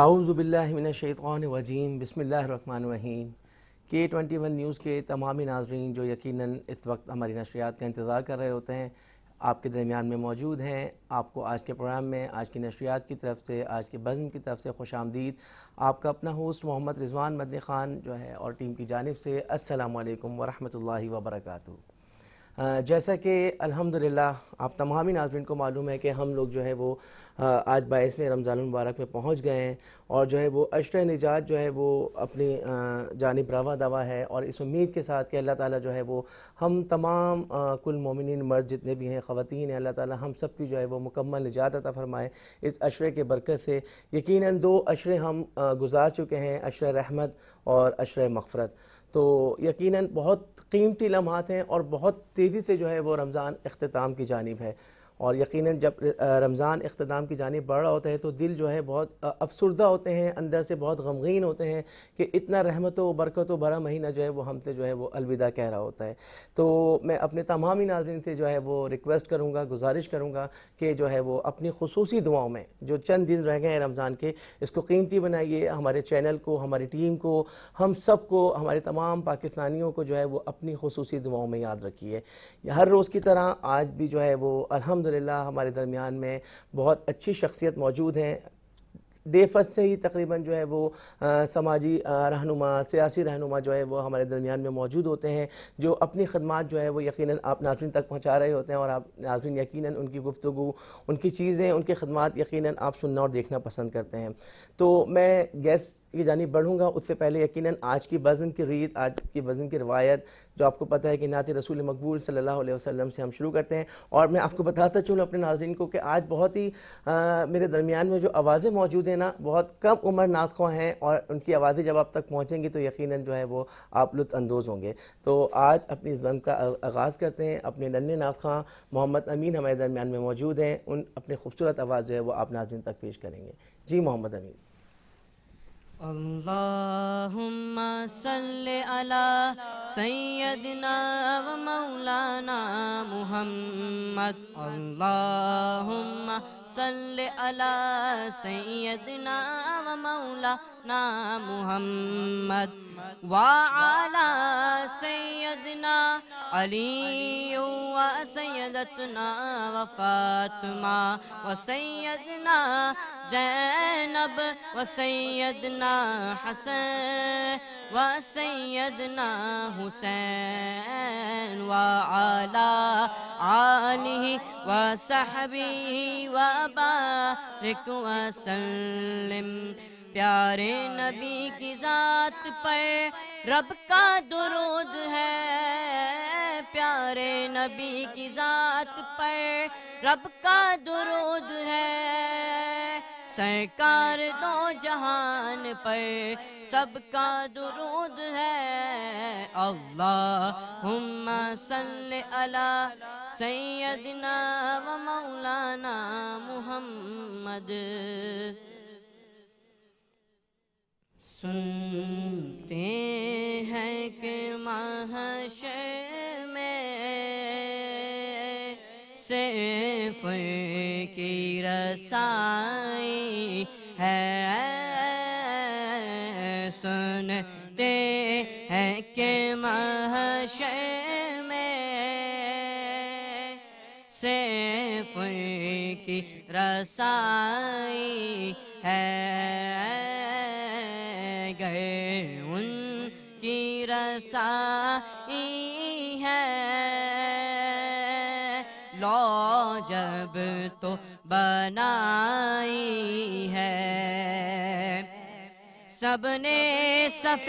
اعوذ باللہ من الشیطان الرجیم بسم اللہ الرحمن الرحیم۔ K21 نیوز کے تمامی ناظرین جو یقیناً اس وقت ہماری نشریات کا انتظار کر رہے ہوتے ہیں، آپ کے درمیان میں موجود ہیں۔ آپ کو آج کے پروگرام میں آج کی نشریات کی طرف سے، آج کے بزم کی طرف سے خوش آمدید۔ آپ کا اپنا ہوسٹ محمد رضوان مدنی خان جو ہے اور ٹیم کی جانب سے السلام علیکم ورحمۃ اللہ وبرکاتہ۔ جیسا کہ الحمدللہ آپ تمامی ناظرین کو معلوم ہے کہ ہم لوگ جو ہے وہ آج 22ویں رمضان المبارک میں پہنچ گئے ہیں، اور جو ہے وہ عشرہ نجات جو ہے وہ اپنی جانب روا دوا ہے، اور اس امید کے ساتھ کہ اللہ تعالیٰ جو ہے وہ ہم تمام کل مومنین مرد جتنے بھی ہیں، خواتین ہیں، اللہ تعالیٰ ہم سب کی جو ہے وہ مکمل نجات عطا فرمائے اس عشرے کے برکت سے۔ یقیناً 2 عشرے ہم گزار چکے ہیں، عشرہ رحمت اور عشرہ مغفرت، تو یقیناً بہت قیمتی لمحات ہیں اور بہت تیزی سے جو ہے وہ رمضان اختتام کی جانب ہے، اور یقیناً جب رمضان اختتام کی جانب بڑھ رہا ہوتا ہے تو دل جو ہے بہت افسردہ ہوتے ہیں، اندر سے بہت غمگین ہوتے ہیں کہ اتنا رحمت و برکت و بھرا مہینہ جو ہے وہ ہم سے جو ہے وہ الوداع کہہ رہا ہوتا ہے۔ تو میں اپنے تمامی ناظرین سے جو ہے وہ ریکویسٹ کروں گا، گزارش کروں گا کہ جو ہے وہ اپنی خصوصی دعاؤں میں جو چند دن رہ گئے ہیں رمضان کے، اس کو قیمتی بنائیے۔ ہمارے چینل کو، ہماری ٹیم کو، ہم سب کو، ہمارے تمام پاکستانیوں کو جو ہے وہ اپنی خصوصی دعاؤں میں یاد رکھیے۔ ہر روز کی طرح آج بھی جو ہے وہ الحمدللہ ہمارے درمیان میں بہت اچھی شخصیت موجود ہیں۔ ڈے فرسٹ سے ہی تقریباً جو ہے وہ سماجی رہنما، سیاسی رہنما جو ہے وہ ہمارے درمیان میں موجود ہوتے ہیں، جو اپنی خدمات جو ہے وہ یقیناً آپ ناظرین تک پہنچا رہے ہوتے ہیں، اور آپ ناظرین یقیناً ان کی گفتگو، ان کی چیزیں، ان کی خدمات یقیناً آپ سننا اور دیکھنا پسند کرتے ہیں۔ تو میں گیس کی جانب بڑھوں گا، اس سے پہلے یقیناً آج کی بزم کی ریت، آج کی بزم کی روایت جو آپ کو پتہ ہے کہ نعت رسول مقبول صلی اللہ علیہ وسلم سے ہم شروع کرتے ہیں۔ اور میں آپ کو بتاتا چلوں اپنے ناظرین کو کہ آج بہت ہی میرے درمیان میں جو آوازیں موجود ہیں نا، بہت کم عمر نعت خواں ہیں، اور ان کی آوازیں جب آپ تک پہنچیں گی تو یقیناً جو ہے وہ آپ لطف اندوز ہوں گے۔ تو آج اپنی اس بزم کا آغاز کرتے ہیں۔ اپنے ننھے نعت خواں محمد امین ہمارے درمیان میں موجود ہیں، ان اپنے خوبصورت آواز جو ہے وہ آپ ناظرین تک پیش کریں گے۔ جی محمد امین۔ اللہم صلی علی سیدنا و مولانا محمد، اللہم صلی علی سیدنا و مولانا محمد وعلی سیدنا علی و سیدتنا و فاطمہ و سیدنا زینب و سیدنا حسن و سیدنا حسین وعلی آلہ و صحبہ و بارک وسلم۔ پیارے نبی کی ذات پر رب کا درود ہے، پیارے نبی کی ذات پر رب کا درود ہے، سرکار دو جہان پر سب کا درود ہے۔ اللہم صلی علی سیدنا و مولانا محمد۔ سنتے ہیں کہ محشر میں صرف کی رسائی ہے، سنتے ہیں کہ محشر میں صرف کی رسائی ہے، گر ان کی رسائی ہے لو جب تو بنائی ہے، سب نے صف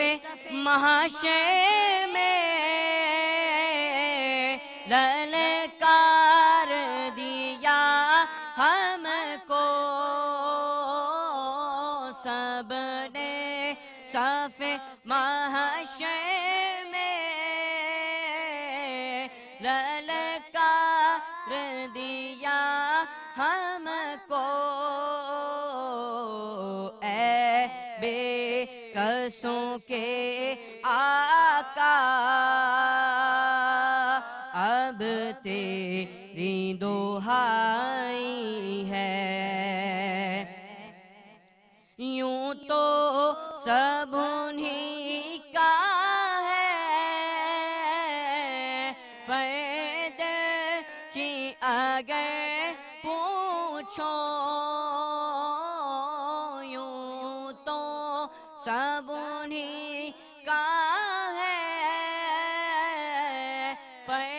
محشر میں للکار دیا ہم کو، سب نے صف محشر میں للکار دیا ہم کو، اے بے کسوں کے آقا اب تیری دہائی ہے، یوں اگر پوچھو یوں تو سب انہیں کا ہے، پر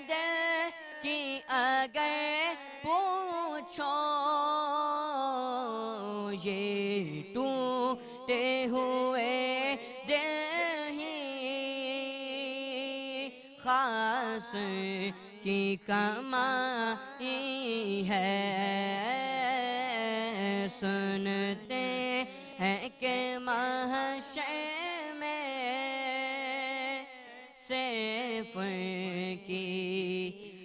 دل کی اگر پوچھو یہ ٹوٹے ہوئے دل ہی خاص کی کمائی ہے، سنتے ہیں کہ محشر میں صرف کی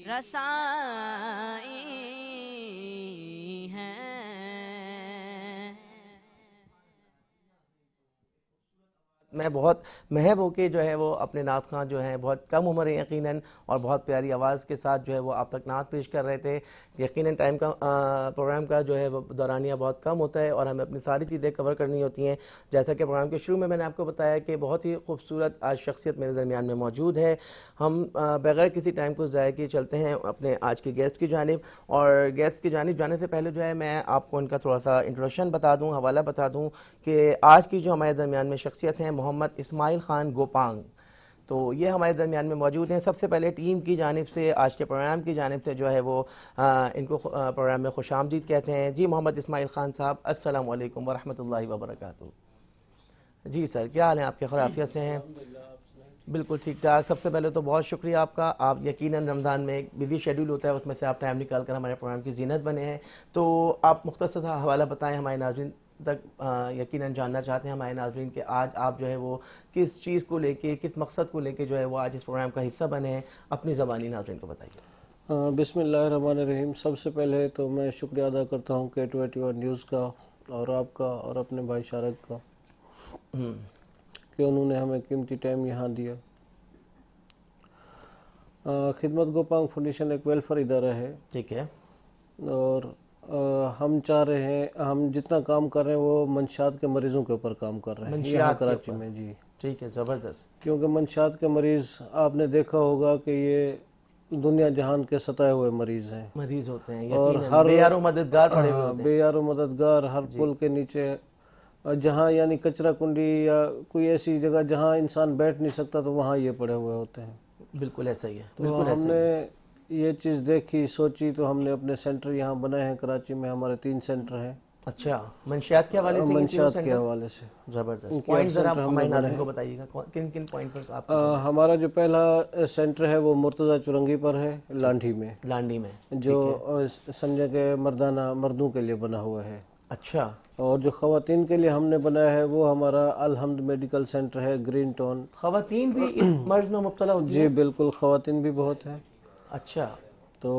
رسائی ہے۔ میں بہت محب ہو کے جو ہے وہ اپنے نعت خواں جو ہیں بہت کم عمر ہیں یقیناً، اور بہت پیاری آواز کے ساتھ جو ہے وہ آپ تک نعت پیش کر رہے تھے۔ یقیناً ٹائم کا پروگرام کا جو ہے وہ دورانیہ بہت کم ہوتا ہے اور ہمیں اپنی ساری چیزیں کور کرنی ہوتی ہیں۔ جیسا کہ پروگرام کے شروع میں نے آپ کو بتایا کہ بہت ہی خوبصورت آج شخصیت میرے درمیان میں موجود ہے۔ ہم بغیر کسی ٹائم کو ضائع کیے چلتے ہیں اپنے آج کے گیسٹ کی جانب، اور گیسٹ کی جانب جانے سے پہلے جو ہے میں آپ کو ان کا تھوڑا سا انٹروڈکشن بتا دوں، حوالہ بتا دوں کہ آج کی جو ہمارے درمیان میں شخصیت ہیں محمد اسماعیل خان گوپانگ، تو یہ ہمارے درمیان میں موجود ہیں۔ سب سے پہلے ٹیم کی جانب سے، آج کے پروگرام کی جانب سے جو ہے وہ ان کو پروگرام میں خوش آمدید کہتے ہیں۔ جی محمد اسماعیل خان صاحب، السلام علیکم ورحمۃ اللہ وبرکاتہ۔ جی سر، کیا حال ہیں آپ کے؟ خیریت سے ہیں؟ بالکل ٹھیک ٹھاک۔ سب سے پہلے تو بہت شکریہ آپ کا، آپ یقیناً رمضان میں ایک بزی شیڈول ہوتا ہے، اس میں سے آپ ٹائم نکال کر ہمارے پروگرام کی زینت بنے ہیں، تو آپ مختصر سا حوالہ بتائیں ہمارے ناظرین تک۔ یقیناً جاننا چاہتے ہیں ہمارے ناظرین کہ آج آپ جو ہے وہ کس چیز کو لے کے، کس مقصد کو لے کے جو ہے وہ آج اس پروگرام کا حصہ بنے ہیں، اپنی زبانی ناظرین کو بتائیے۔ بسم اللہ الرحمن الرحیم۔ سب سے پہلے تو میں شکریہ ادا کرتا ہوں K21 نیوز کا اور آپ کا اور اپنے بھائی شارق کا کہ انہوں نے ہمیں قیمتی ٹائم یہاں دیا۔ خدمت گوپانگ فاؤنڈیشن ایک ویلفیئر ادارہ ہے، ٹھیک ہے، اور ہم چاہ رہے ہیں، ہم جتنا کام کر رہے ہیں وہ منشیات کے مریضوں کے اوپر کام کر رہے ہیں یہاں کراچی میں۔ جی ٹھیک ہے، زبردست۔ کیونکہ منشیات کے مریض آپ نے دیکھا ہوگا کہ یہ دنیا جہان کے ستائے ہوئے مریض ہیں، مریض ہوتے ہیں اور یقیناً، بے یار و مددگار پڑے ہوئے ہوتے ہیں، بے یار و مددگار، ہر پل کے نیچے جہاں یعنی کچرا کنڈی یا کوئی ایسی جگہ جہاں انسان بیٹھ نہیں سکتا تو وہاں یہ پڑے ہوئے ہوتے ہیں۔ بالکل ایسا ہی ہے، تو بالکل ہم ایسا ہی نے ہے۔ یہ چیز دیکھی، سوچی، تو ہم نے اپنے سینٹر یہاں بنائے ہیں کراچی میں۔ ہمارے 3 سینٹر ہیں اچھا، منشیات کے حوالے سے؟ منشیات کے حوالے سے زبردست۔ پوائنٹ ذرا ہمارے ناظرین کو بتائیے گا، کن کن پوائنٹ پر آپ؟ ہمارا جو پہلا سینٹر ہے وہ مرتضیٰ چرنگی پر ہے، لانڈھی میں، لانڈی میں، جو سمجھے کہ مردانہ مردوں کے لیے بنا ہوا ہے۔ اچھا، اور جو خواتین کے لیے ہم نے بنایا ہے وہ ہمارا الحمد میڈیکل سینٹر ہے، گرین ٹاؤن۔ خواتین بھی اس مرض میں مبتلا ہوتی ہیں؟ جی بالکل، خواتین بھی بہت ہیں۔ اچھا، تو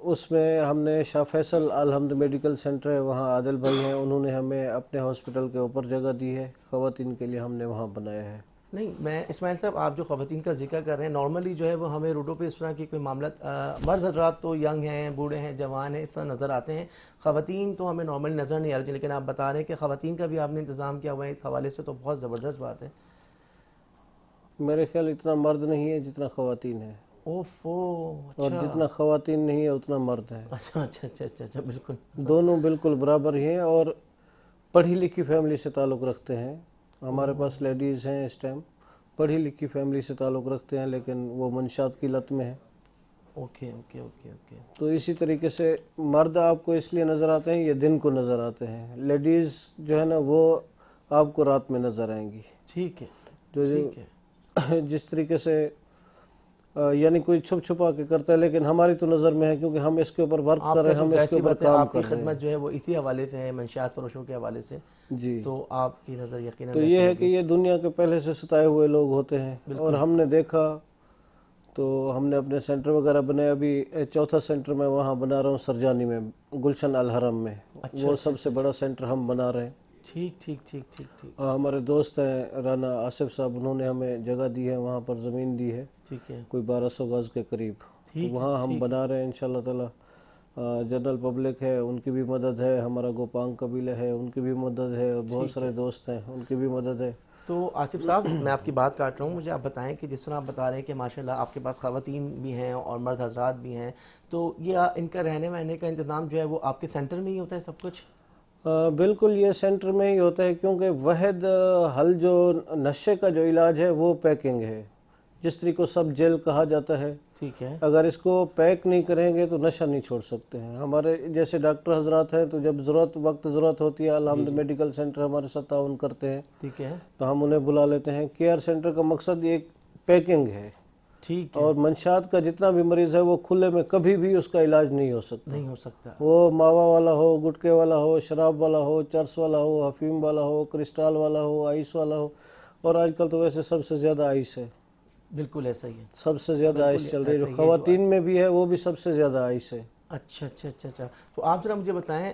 اس میں ہم نے شاہ فیصل الحمد میڈیکل سینٹر ہے، وہاں عادل بھائی ہیں، انہوں نے ہمیں اپنے ہاسپٹل کے اوپر جگہ دی ہے، خواتین کے لیے ہم نے وہاں بنایا ہے۔ نہیں، میں اسماعیل صاحب، آپ جو خواتین کا ذکر کر رہے ہیں، نارملی جو ہے وہ ہمیں روڈوں پہ اس طرح کی کوئی معاملات، مرد حضرات تو ینگ ہیں، بوڑھے ہیں، جوان ہیں، اس طرح نظر آتے ہیں، خواتین تو ہمیں نارملی نظر نہیں آ رہی، لیکن آپ بتا رہے ہیں کہ خواتین کا بھی آپ نے انتظام کیا ہوا ہے، اس حوالے سے تو بہت زبردست بات ہے۔ میرے خیال اتنا مرد نہیں ہے جتنا خواتین ہے، اوفو، اور جتنا خواتین نہیں ہے اتنا مرد ہے۔ اچھا اچھا اچھا اچھا اچھا، بالکل، دونوں بالکل برابر ہی ہیں، اور پڑھی لکھی فیملی سے تعلق رکھتے ہیں۔ ہمارے پاس لیڈیز ہیں اس ٹائم، پڑھی لکھی فیملی سے تعلق رکھتے ہیں، لیکن وہ منشیات کی لت میں ہیں۔ Okay okay okay okay. تو اسی طریقے سے مرد آپ کو اس لیے نظر آتے ہیں، یہ دن کو نظر آتے ہیں، لیڈیز جو ہے نا وہ آپ کو رات میں نظر آئیں گی۔ ٹھیک ہے، جو ٹھیک ہے، جس طریقے سے یعنی کوئی چھپ چھپا کے کرتا ہے، لیکن ہماری تو نظر میں ہے کیونکہ ہم اس کے اوپر ورک کر رہے ہیں، ہم اس کے اوپر کام آپ کی کر رہے ہیں۔ خدمت جو ہے وہ اسی حوالے سے ہے، منشیات فروشوں کے حوالے سے، جی، تو آپ کی نظر یقیناً تو یہ ہے کہ یہ دنیا کے پہلے سے ستائے ہوئے لوگ ہوتے ہیں، اور ہم نے دیکھا تو ہم نے اپنے سینٹر وغیرہ بنائے۔ ابھی 4تھا سینٹر میں وہاں بنا رہا ہوں سرجانی میں، گلشن الحرم میں، وہ سب سے بڑا سینٹر ہم بنا رہے ہیں۔ ٹھیک ٹھیک ٹھیک ٹھیک ٹھیک، ہمارے دوست ہیں رانا آصف صاحب، انہوں نے ہمیں جگہ دی ہے، وہاں پر زمین دی ہے، ٹھیک ہے، کوئی 1200 گز کے قریب، وہاں ہم بنا رہے ہیں انشاءاللہ تعالی۔ جنرل پبلک ہے، ان کی بھی مدد ہے، ہمارا گوپانگ قبیلہ ہے، ان کی بھی مدد ہے، اور بہت سارے دوست ہیں، ان کی بھی مدد ہے۔ تو آصف صاحب میں آپ کی بات کاٹ رہا ہوں, مجھے آپ بتائیں کہ جس طرح آپ بتا رہے ہیں کہ ماشاءاللہ آپ کے پاس خواتین بھی ہیں اور مرد حضرات بھی ہیں, تو یہ ان کا رہنے وہنے کا انتظام جو ہے وہ آپ کے سینٹر میں ہی ہوتا ہے سب کچھ؟ بالکل یہ سینٹر میں ہی ہوتا ہے, کیونکہ واحد حل جو نشے کا جو علاج ہے وہ پیکنگ ہے, جس طریقے کو سب جیل کہا جاتا ہے. ٹھیک ہے. اگر اس کو پیک نہیں کریں گے تو نشہ نہیں چھوڑ سکتے ہیں. ہمارے جیسے ڈاکٹر حضرات ہیں تو جب ضرورت ہوتی ہے, الحمد میڈیکل سینٹر ہمارے ساتھ تعاون کرتے ہیں, ٹھیک ہے, تو ہم انہیں بلا لیتے ہیں. کیئر سینٹر کا مقصد ایک پیکنگ ہے, ٹھیک ہے, اور منشیات کا جتنا بھی مریض ہے وہ کھلے میں کبھی بھی اس کا علاج نہیں ہو سکتا. نہیں ہو سکتا. وہ ماوا والا ہو, گٹکے والا ہو, شراب والا ہو, چرس والا ہو, حفیم والا ہو, کرسٹال والا ہو, آئس والا ہو, اور آج کل تو ویسے سب سے زیادہ آئس ہے. بالکل ایسا ہی ہے, سب سے زیادہ آئس چل رہی ہے. جو خواتین میں بھی ہے وہ بھی سب سے زیادہ آئس ہے. اچھا اچھا اچھا اچھا. تو آپ ذرا مجھے بتائیں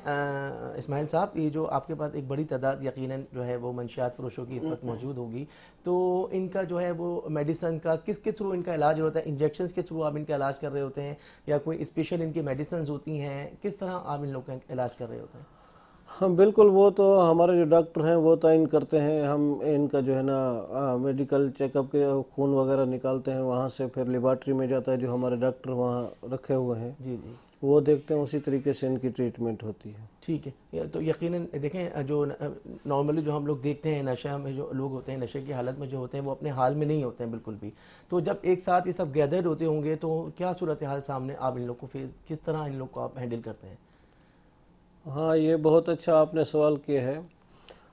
اسماعیل صاحب, یہ جو آپ کے پاس ایک بڑی تعداد یقیناً جو ہے وہ منشیات فروشوں کی اس وقت موجود ہوگی, تو ان کا جو ہے وہ میڈیسن کا کس کے تھرو ان کا علاج ہوتا ہے؟ انجیکشنز کے تھرو آپ ان کا علاج کر رہے ہوتے ہیں یا کوئی اسپیشل ان کی میڈیسنز ہوتی ہیں؟ کس طرح آپ ان لوگوں کا علاج کر رہے ہوتے ہیں؟ ہاں بالکل, وہ تو ہمارے جو ڈاکٹر ہیں وہ تعین کرتے ہیں. ہم ان کا جو ہے نا میڈیکل چیک اپ کے خون وغیرہ نکالتے ہیں, وہاں سے پھر لیبارٹری میں جاتا ہے, جو ہمارے ڈاکٹر وہاں رکھے ہوئے ہیں جی جی, وہ دیکھتے ہیں, اسی طریقے سے ان کی ٹریٹمنٹ ہوتی ہے. ٹھیک ہے. تو یقیناً دیکھیں جو نارملی جو ہم لوگ دیکھتے ہیں نشہ میں جو لوگ ہوتے ہیں, نشے کی حالت میں جو ہوتے ہیں وہ اپنے حال میں نہیں ہوتے ہیں بالکل بھی. تو جب ایک ساتھ یہ سب گیدرڈ ہوتے ہوں گے تو کیا صورتحال سامنے آپ ان لوگ کو کس طرح ان لوگ کو آپ ہینڈل کرتے ہیں؟ ہاں یہ بہت اچھا آپ نے سوال کیا ہے.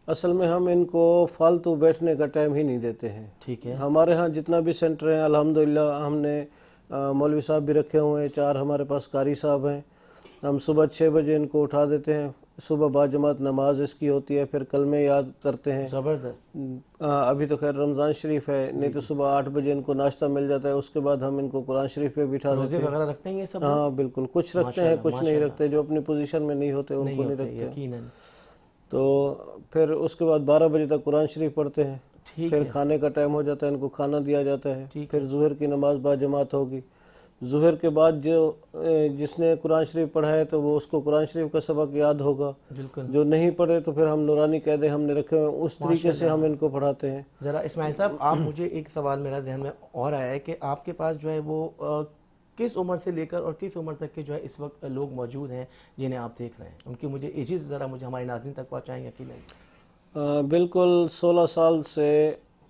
اصل میں ہم ان کو فالتو بیٹھنے کا ٹائم ہی نہیں دیتے ہیں. ٹھیک ہے. ہمارے ہاں جتنا بھی سینٹر ہیں الحمدللہ ہم نے مولوی صاحب بھی رکھے ہوئے ہیں, 4 ہمارے پاس قاری صاحب ہیں. ہم صبح 6 بجے ان کو اٹھا دیتے ہیں, صبح باجماعت نماز اس کی ہوتی ہے, پھر کلمے یاد کرتے ہیں. زبردست. ابھی تو خیر رمضان شریف ہے, نہیں تو صبح 8 بجے ان کو ناشتہ مل جاتا ہے. اس کے بعد ہم ان کو قرآن شریف پہ بٹھا دیتے روزے ہیں. وغیرہ رکھتے ہیں یہ سب؟ ہاں بالکل, کچھ رکھتے ہیں کچھ نہیں رکھتے, جو اپنی پوزیشن میں نہیں ہوتے ان کو نہیں رکھتے. یقیناً. تو پھر اس کے بعد 12 بجے تک قرآن شریف پڑھتے ہیں. ٹھیک پھر ہے. کھانے کا ٹائم ہو جاتا ہے, ان کو کھانا دیا جاتا ہے. ٹھیک پھر ظہر کی نماز باجماعت ہوگی. ظہر کے بعد جس نے قرآن شریف پڑھا ہے تو وہ اس کو قرآن شریف کا سبق یاد ہوگا. بالکل. جو نہیں پڑھے تو پھر ہم نورانی قاعدے ہم نے رکھے ہوئے, اس طریقے سے ہم ان کو پڑھاتے ہیں. ذرا اسماعیل صاحب آپ مجھے ایک سوال میرا ذہن میں اور آیا ہے کہ آپ کے پاس جو ہے وہ کس عمر سے لے کر اور کس عمر تک کے جو ہے اس وقت لوگ موجود ہیں جنہیں آپ دیکھ رہے ہیں؟ ان کی مجھے ایجز ذرا مجھے ہمارے ناظرین تک پہنچائیں یقیناً. بالکل 16 سال سے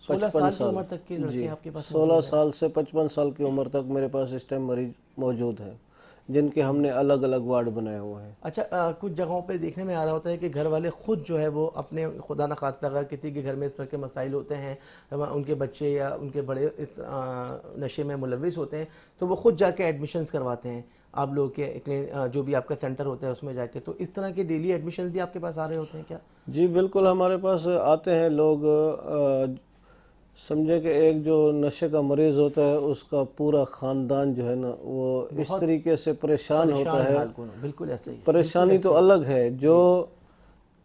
16 سال کی عمر تک کے لڑکے آپ کے پاس 16 سال سے 55 سال کی عمر تک میرے پاس اس ٹائم مریض موجود ہیں, جن کے ہم نے الگ الگ وارڈ بنائے ہوئے ہیں. اچھا, کچھ جگہوں پہ دیکھنے میں آ رہا ہوتا ہے کہ گھر والے خود جو ہے وہ اپنے خدا نخواستہ اگر کسی کے گھر میں اس طرح کے مسائل ہوتے ہیں, ان کے بچے یا ان کے بڑے نشے میں ملوث ہوتے ہیں, تو وہ خود جا کے ایڈمیشنز کرواتے ہیں آپ لوگ کے جو بھی آپ کا سینٹر ہوتا ہے اس میں جا کے. تو اس طرح کے ڈیلی ایڈمیشنز بھی آپ کے پاس آ رہے ہوتے ہیں کیا؟ جی بالکل, ہمارے پاس آتے ہیں لوگ. سمجھے کہ ایک جو نشے کا مریض ہوتا ہے اس کا پورا خاندان جو ہے نا وہ اس طریقے سے پریشان ہوتا ہے. بالکل ایسا ہی. پریشانی تو الگ ہے, جو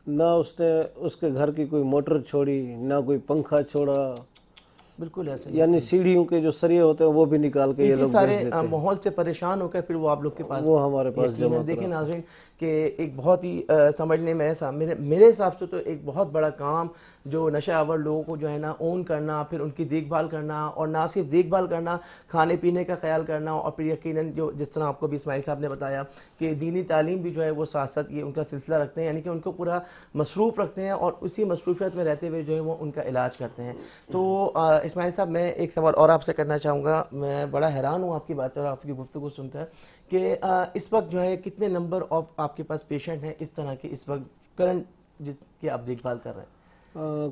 نہ اس نے اس کے گھر کی کوئی موٹر چھوڑی, نہ کوئی پنکھا چھوڑا, بالکل ایسے, یعنی سیڑھیوں کے جو سریے ہوتے ہیں وہ بھی نکال کے یہ لوگ سارے ماحول سے پریشان ہو کر پھر وہ آپ لوگ کے پاس وہ ہمارے پاس جمع. دیکھیں ناظرین کہ ایک بہت ہی سمجھنے میں میرے حساب سے تو ایک بہت بڑا کام جو نشہ آور لوگوں کو جو ہے نا اون کرنا, پھر ان کی دیکھ بھال کرنا, اور نہ صرف دیکھ بھال کرنا, کھانے پینے کا خیال کرنا, اور پھر یقیناً جو جس طرح آپ کو بھی اسماعیل صاحب نے بتایا کہ دینی تعلیم بھی جو ہے وہ ساتھ ساتھ یہ ان کا سلسلہ رکھتے ہیں, یعنی کہ ان کو پورا مصروف رکھتے ہیں اور اسی مصروفیت میں رہتے ہوئے جو ہے وہ ان کا علاج کرتے ہیں. تو اسماعیل صاحب میں ایک سوال اور آپ سے کرنا چاہوں گا. میں بڑا حیران ہوں آپ کی باتیں اور آپ کی گفتگو سن کر کہ اس وقت جو ہے کتنے نمبر آف آپ کے پاس پیشنٹ ہیں اس طرح کے اس وقت کرنٹ کی آپ دیکھ بھال کر رہے ہیں؟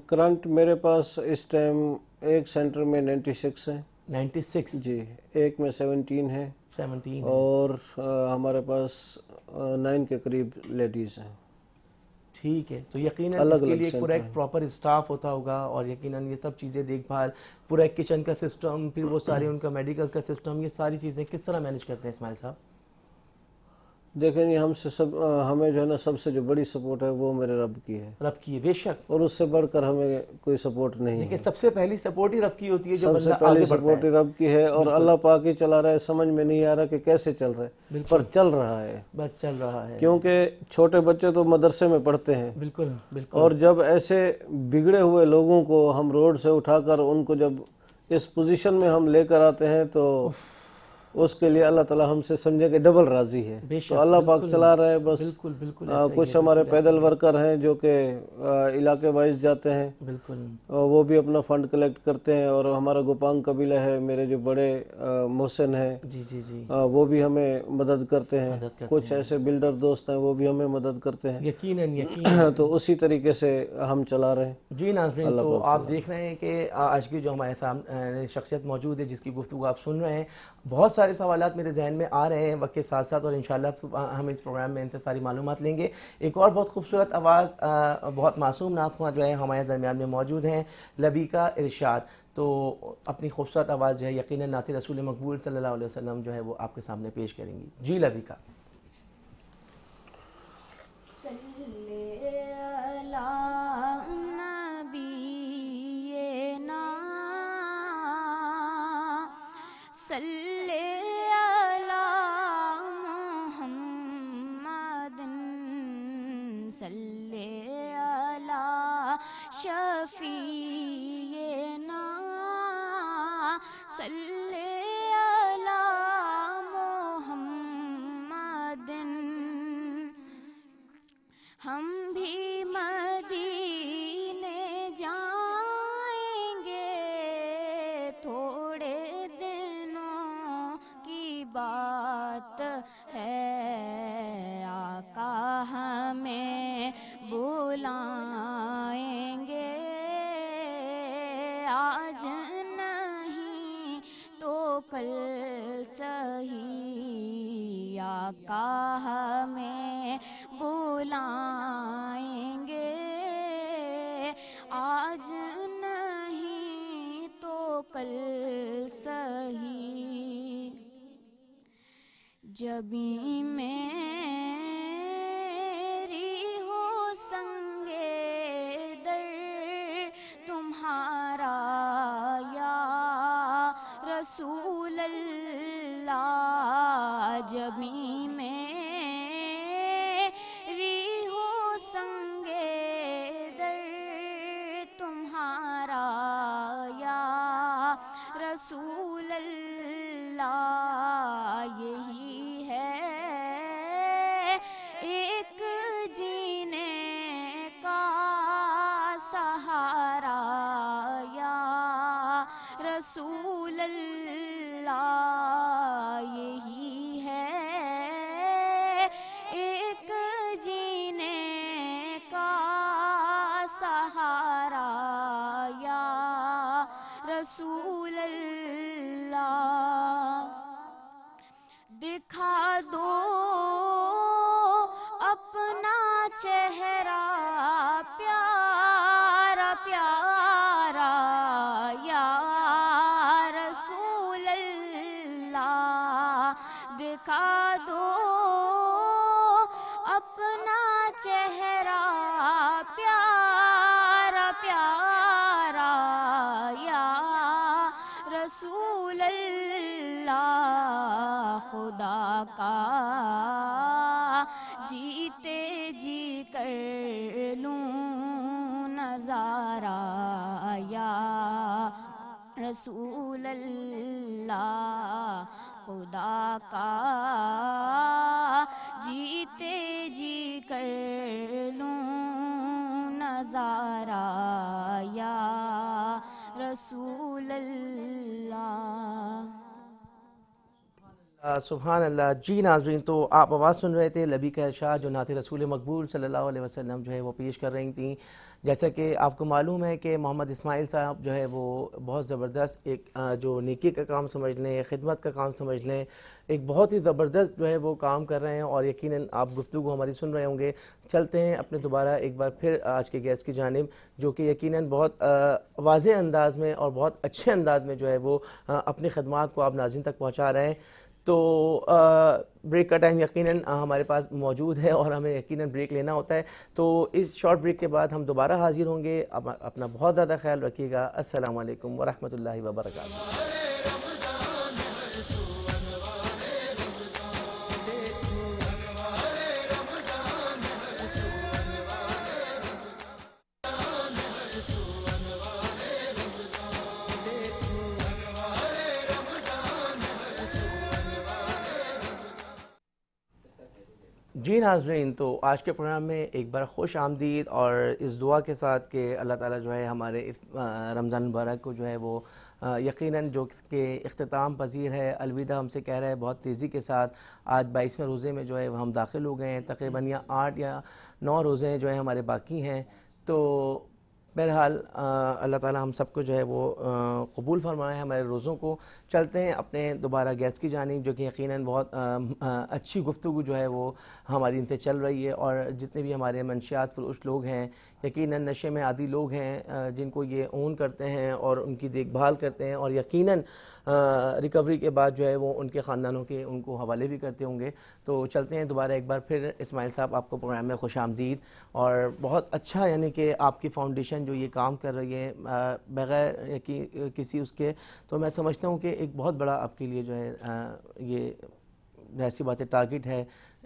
کرنٹ میرے پاس اس ٹائم ایک سینٹر میں 96 ہیں. 96 جی, ایک میں 17 ہیں 17 اور ہمارے پاس 9 کے قریب لیڈیز ہیں. ٹھیک ہے. تو یقیناً اس کے لیے پورا ایک پراپر اسٹاف ہوتا ہوگا, اور یقیناً یہ سب چیزیں دیکھ بھال, پورا ایک کچن کا سسٹم, پھر وہ سارے ان کا میڈیکل کا سسٹم, یہ ساری چیزیں کس طرح مینیج کرتے ہیں اسماعیل صاحب؟ دیکھیں جی ہمیں جو ہے نا سب سے جو بڑی سپورٹ ہے وہ میرے رب کی ہے، رب کی ہے، بے شک. اور اس سے بڑھ کر ہمیں کوئی سپورٹ نہیں ہے. دیکھیں سب سے پہلی سپورٹ ہی رب کی ہوتی ہے جو سب سے بندہ پہلی آگے بڑھتا سپورٹ ہے. رب کی ہے، اور اللہ پاک ہی چلا رہا ہے، سمجھ میں نہیں آ رہا کہ کیسے چل رہا ہے، پر چل رہا ہے. بس چل رہا ہے. کیونکہ چھوٹے بچے تو مدرسے میں پڑھتے ہیں، بالکل بالکل. اور جب ایسے بگڑے ہوئے لوگوں کو ہم روڈ سے اٹھا کر ان کو جب اس پوزیشن میں ہم لے کر آتے ہیں تو اس کے لیے اللہ تعالیٰ ہم سے سمجھے کہ ڈبل راضی ہے. بے شک. تو اللہ پاک چلا رہا ہے. بس بالکل بالکل ایسا ہی کچھ ہے. ہمارے پیدل ورکر ہیں جو کہ علاقے وائز جاتے ہیں، بالکل وہ بھی اپنا فنڈ کلیکٹ کرتے ہیں، اور ہمارا گوپانگ قبیلہ ہے، میرے جو بڑے محسن ہیں جی جی جی وہ بھی ہمیں مدد کرتے ہیں. مدد کرتے کچھ ایسے بلڈر دوست ہیں وہ بھی ہمیں مدد کرتے ہیں. یقیناً یقیناً. تو اسی طریقے سے ہم چلا رہے ہیں. جی ناظرین، تو آپ دیکھ رہے ہیں کہ آج کی جو ہمارے سامنے شخصیت موجود ہے جس کی گفتگو آپ سن رہے ہیں، بہت سارے سوالات میرے ذہن میں آ رہے ہیں وقت کے ساتھ ساتھ، اور انشاءاللہ ہم اس پروگرام میں ان سے ساری معلومات لیں گے. ایک اور بہت خوبصورت آواز، بہت معصوم نعت خواں جو ہے ہمارے درمیان میں موجود ہیں، لبیکا ارشاد. تو اپنی خوبصورت آواز جو ہے یقیناً نعت رسول مقبول صلی اللہ علیہ وسلم جو ہے وہ آپ کے سامنے پیش کریں گی. جی لبیکا. صلی علی محمد صلی علی شفیعنا صلی علی محمد. ہم بھی مدینے جائیں گے، تھوڑے دنوں کی بات ہے، آقا ہمیں بلائیں گے، آج نہیں تو کل سہی، آقا ہمیں بلائیں گے، آج نہیں تو کل سہی. جبیں میری ہو سنگے در تمہارا یا رسول اللہ، جبیں میری ہو سنگے در تمہارا یا رسول اللہ، یہی ہے ایک جینے کا سہارا یا رسول اللہ، یہی ہے ایک جینے کا سہارا یا رسول اللہ. دکھا دو اپنا چہرہ پیارا پیارا یا رسول اللہ، دکھا دو اپنا چہرہ پیارا پیارا یا رسول اللہ. خدا کا جیتے جی کر لوں نظارہ یا رسول اللہ، خدا کا جیتے جی کر لوں نظارہ یا رسول اللہ. سبحان اللہ. جی ناظرین، تو آپ آواز سن رہے تھے لبیکا ارشاد جو نعت رسول مقبول صلی اللہ علیہ وسلم جو ہے وہ پیش کر رہی تھیں. جیسا کہ آپ کو معلوم ہے کہ محمد اسماعیل صاحب جو ہے وہ بہت زبردست ایک جو نیکی کا کام سمجھ لیں، خدمت کا کام سمجھ لیں، ایک بہت ہی زبردست جو ہے وہ کام کر رہے ہیں، اور یقیناً آپ گفتگو ہماری سن رہے ہوں گے. چلتے ہیں اپنے دوبارہ ایک بار پھر آج کے گیسٹ کی جانب، جو کہ یقیناً بہت واضح انداز میں اور بہت اچھے انداز میں جو ہے وہ اپنی خدمات کو آپ ناظرین تک پہنچا رہے ہیں. تو بریک کا ٹائم یقیناً ہمارے پاس موجود ہے اور ہمیں یقیناً بریک لینا ہوتا ہے. تو اس شارٹ بریک کے بعد ہم دوبارہ حاضر ہوں گے. اپنا بہت زیادہ خیال رکھیے گا. السلام علیکم ورحمۃ اللہ وبرکاتہ. جی ناظرین، تو آج کے پروگرام میں ایک بار خوش آمدید، اور اس دعا کے ساتھ کہ اللہ تعالیٰ جو ہے ہمارے اس رمضان مبارک کو جو ہے وہ یقیناً جو کہ اختتام پذیر ہے، الوداع ہم سے کہہ رہا ہے بہت تیزی کے ساتھ. آج 22ویں روزے میں جو ہے ہم داخل ہو گئے ہیں. تقریباً 8 یا 9 روزے جو ہیں ہمارے باقی ہیں. تو بہرحال اللہ تعالیٰ ہم سب کو جو ہے وہ قبول فرمائے ہمارے روزوں کو. چلتے ہیں اپنے دوبارہ گیسٹ کی جانب، جو کہ یقیناً بہت اچھی گفتگو جو ہے وہ ہماری ان سے چل رہی ہے. اور جتنے بھی ہمارے منشیات فروش لوگ ہیں، یقیناً نشے میں عادی لوگ ہیں جن کو یہ اون کرتے ہیں اور ان کی دیکھ بھال کرتے ہیں، اور یقیناً ریکوری کے بعد جو ہے وہ ان کے خاندانوں کے ان کو حوالے بھی کرتے ہوں گے. تو چلتے ہیں دوبارہ ایک بار پھر. اسماعیل صاحب، آپ کو پروگرام میں خوش آمدید. اور بہت اچھا یعنی کہ آپ کی فاؤنڈیشن جو یہ کام کر رہی ہے بغیر کسی اس کے، تو میں سمجھتا ہوں کہ ایک بہت بڑا آپ کے لیے جو ہے یہ ایسی بات ہے ٹارگٹ ہے.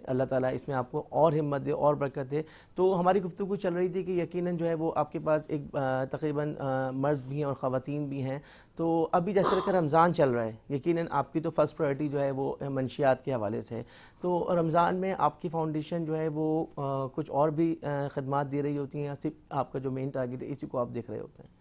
اللہ تعالیٰ اس میں آپ کو اور ہمت دے اور برکت دے. تو ہماری گفتگو چل رہی تھی کہ یقیناً جو ہے وہ آپ کے پاس ایک تقریباً مرد بھی ہیں اور خواتین بھی ہیں. تو ابھی جیسے کہ رمضان چل رہا ہے، یقیناً آپ کی تو فرسٹ پرائرٹی جو ہے وہ منشیات کے حوالے سے ہے. تو رمضان میں آپ کی فاؤنڈیشن جو ہے وہ کچھ اور بھی خدمات دے رہی ہوتی ہیں، صرف آپ کا جو مین ٹارگٹ ہے اسی کو آپ دیکھ رہے ہوتے ہیں؟